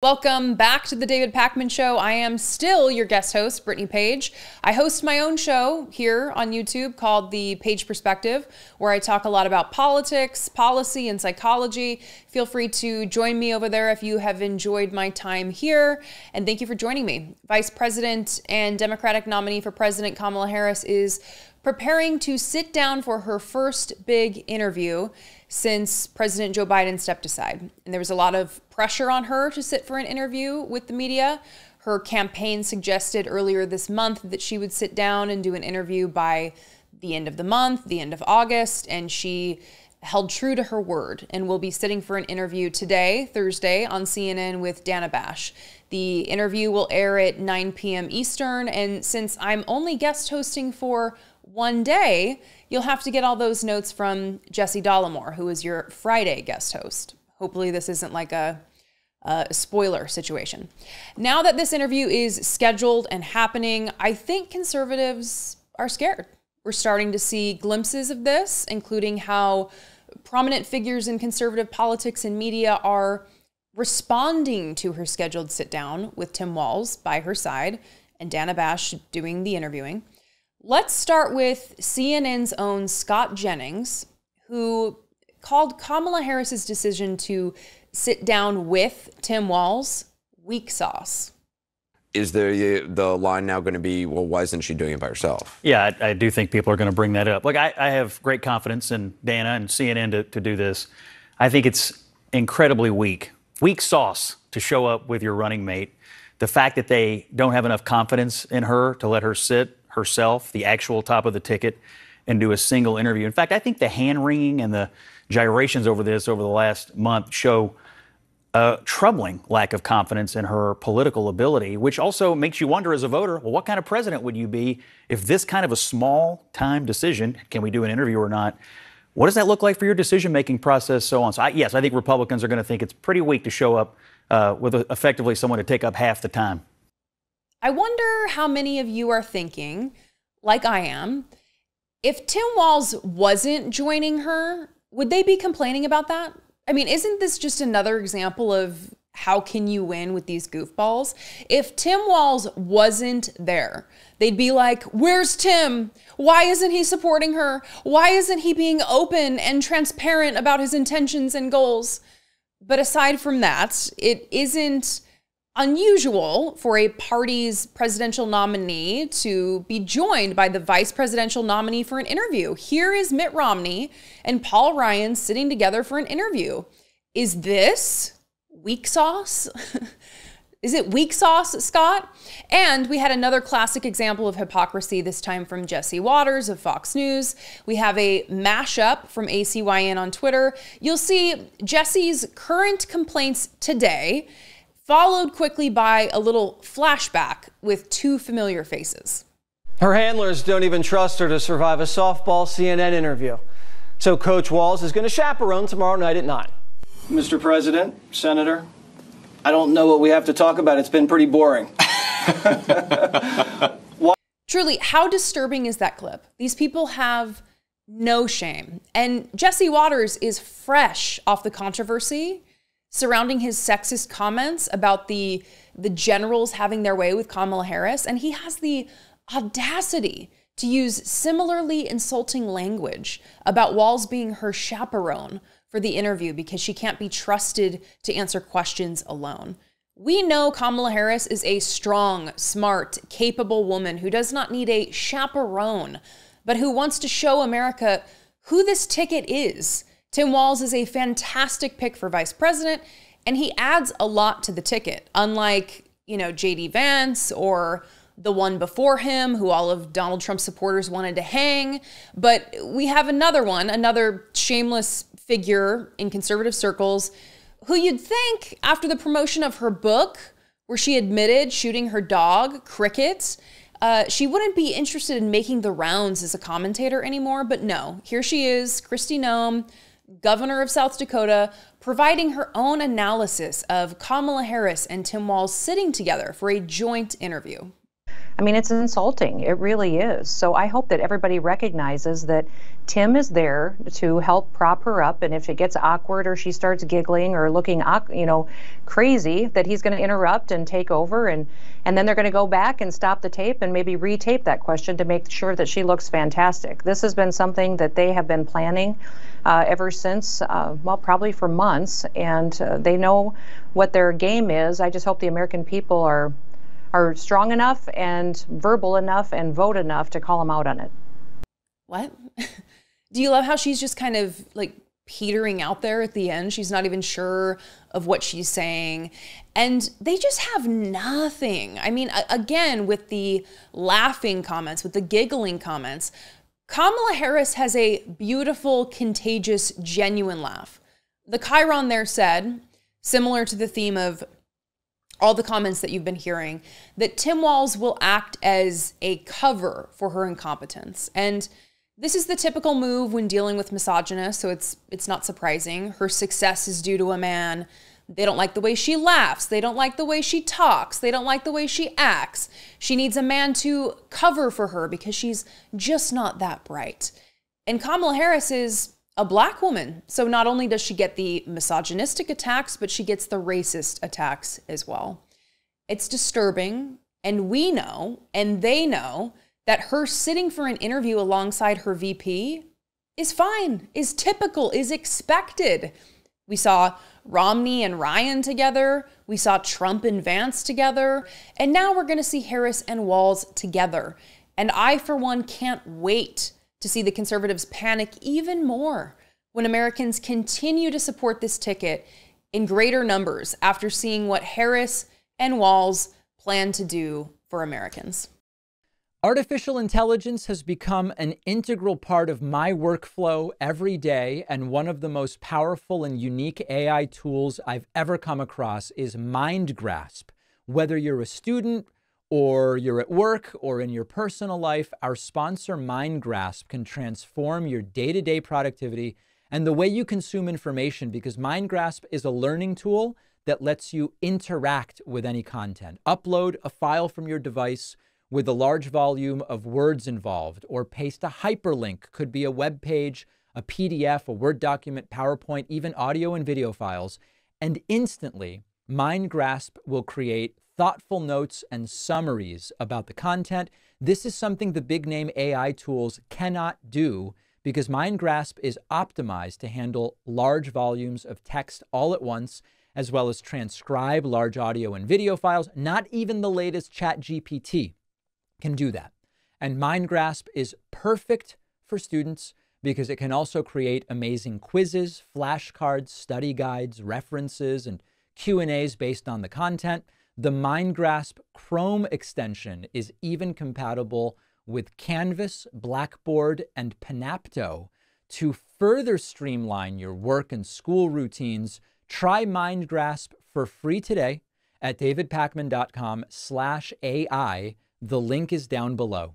Welcome back to the David Pakman Show. I am still your guest host, Brittany Page. I host my own show here on YouTube called The Page Perspective, where I talk a lot about politics, policy, and psychology. Feel free to join me over there if you have enjoyed my time here. And thank you for joining me. Vice President and Democratic nominee for President Kamala Harris is preparing to sit down for her first big interview since President Joe Biden stepped aside. And there was a lot of pressure on her to sit for an interview with the media. Her campaign suggested earlier this month that she would sit down and do an interview by the end of the month, the end of August, and she held true to her word and will be sitting for an interview today, Thursday, on CNN with Dana Bash. The interview will air at 9 p.m. Eastern, and since I'm only guest hosting for one day, you'll have to get all those notes from Jesse Dollemore, who is your Friday guest host. Hopefully this isn't like a spoiler situation. Now that this interview is scheduled and happening, I think conservatives are scared. We're starting to see glimpses of this, including how prominent figures in conservative politics and media are responding to her scheduled sit down with Tim Walz by her side and Dana Bash doing the interviewing. Let's start with CNN's own Scott Jennings, who called Kamala Harris's decision to sit down with Tim Walz weak sauce. Is the line now going to be, well, why isn't she doing it by herself? Yeah, I do think people are going to bring that up. Like, I have great confidence in Dana and CNN to do this. I think it's incredibly weak sauce to show up with your running mate. The fact that they don't have enough confidence in her to let her sit herself, the actual top of the ticket, and do a single interview. In fact, I think the hand-wringing and the gyrations over this over the last month show a troubling lack of confidence in her political ability, which also makes you wonder as a voter, well, what kind of president would you be if this kind of a small-time decision, can we do an interview or not, what does that look like for your decision-making process, so on? So, yes, I think Republicans are going to think it's pretty weak to show up with effectively someone to take up half the time. I wonder how many of you are thinking, like I am, if Tim Walz wasn't joining her, would they be complaining about that? I mean, isn't this just another example of how can you win with these goofballs? If Tim Walz wasn't there, they'd be like, where's Tim? Why isn't he supporting her? Why isn't he being open and transparent about his intentions and goals? But aside from that, it isn't unusual for a party's presidential nominee to be joined by the vice presidential nominee for an interview. Here is Mitt Romney and Paul Ryan sitting together for an interview. Is this weak sauce? Is it weak sauce, Scott? And we had another classic example of hypocrisy, this time from Jesse Waters of Fox News. We have a mashup from ACYN on Twitter. You'll see Jesse's current complaints today, followed quickly by a little flashback with two familiar faces. Her handlers don't even trust her to survive a softball CNN interview. So Coach Walz is going to chaperone tomorrow night at 9. Mr. President, Senator, I don't know what we have to talk about. It's been pretty boring. Truly, how disturbing is that clip? These people have no shame. And Jesse Waters is fresh off the controversy surrounding his sexist comments about the generals having their way with Kamala Harris. And he has the audacity to use similarly insulting language about Walz being her chaperone for the interview because she can't be trusted to answer questions alone. We know Kamala Harris is a strong, smart, capable woman who does not need a chaperone, but who wants to show America who this ticket is. Tim Walz is a fantastic pick for vice president, and he adds a lot to the ticket, unlike, J.D. Vance or the one before him, who all of Donald Trump's supporters wanted to hang. But we have another shameless figure in conservative circles, who you'd think after the promotion of her book, where she admitted shooting her dog, Cricket, she wouldn't be interested in making the rounds as a commentator anymore. But no, here she is, Kristi Noem, governor of South Dakota, providing her own analysis of Kamala Harris and Tim Walz sitting together for a joint interview. I mean, it's insulting. It really is. So I hope that everybody recognizes that Tim is there to help prop her up. And if it gets awkward or she starts giggling or looking, crazy, that he's going to interrupt and take over. And then they're going to go back and stop the tape and maybe retape that question to make sure that she looks fantastic. This has been something that they have been planning ever since, probably for months. And they know what their game is. I just hope the American people are strong enough and verbal enough and vote enough to call them out on it. What? Do you love how she's just kind of like petering out there at the end? She's not even sure of what she's saying. And they just have nothing. I mean, again, with the laughing comments, with the giggling comments, Kamala Harris has a beautiful, contagious, genuine laugh. The Chiron there said, similar to the theme of all the comments that you've been hearing, that Tim Walz will act as a cover for her incompetence. And this is the typical move when dealing with misogynists, so it's not surprising. Her success is due to a man. They don't like the way she laughs. They don't like the way she talks. They don't like the way she acts. She needs a man to cover for her because she's just not that bright. And Kamala Harris is a black woman. So not only does she get the misogynistic attacks, but she gets the racist attacks as well. It's disturbing. And we know, and they know, that her sitting for an interview alongside her VP is fine, is typical, is expected. We saw Romney and Ryan together. We saw Trump and Vance together. And now we're going to see Harris and Walz together. And I, for one, can't wait to see the conservatives panic even more when Americans continue to support this ticket in greater numbers after seeing what Harris and Walz plan to do for Americans. Artificial intelligence has become an integral part of my workflow every day, and one of the most powerful and unique AI tools I've ever come across is MindGrasp. Whether you're a student or you're at work or in your personal life, our sponsor MindGrasp can transform your day-to-day productivity and the way you consume information, because MindGrasp is a learning tool that lets you interact with any content. Upload a file from your device with a large volume of words involved, or paste a hyperlink, could be a web page, a PDF, a Word document, PowerPoint, even audio and video files, and instantly MindGrasp will create thoughtful notes and summaries about the content. This is something the big name AI tools cannot do, because MindGrasp is optimized to handle large volumes of text all at once, as well as transcribe large audio and video files. Not even the latest ChatGPT can do that. And MindGrasp is perfect for students because it can also create amazing quizzes, flashcards, study guides, references, and Q&As based on the content. The MindGrasp Chrome extension is even compatible with Canvas, Blackboard, and Panapto to further streamline your work and school routines. Try MindGrasp for free today at davidpakman.com/AI. The link is down below.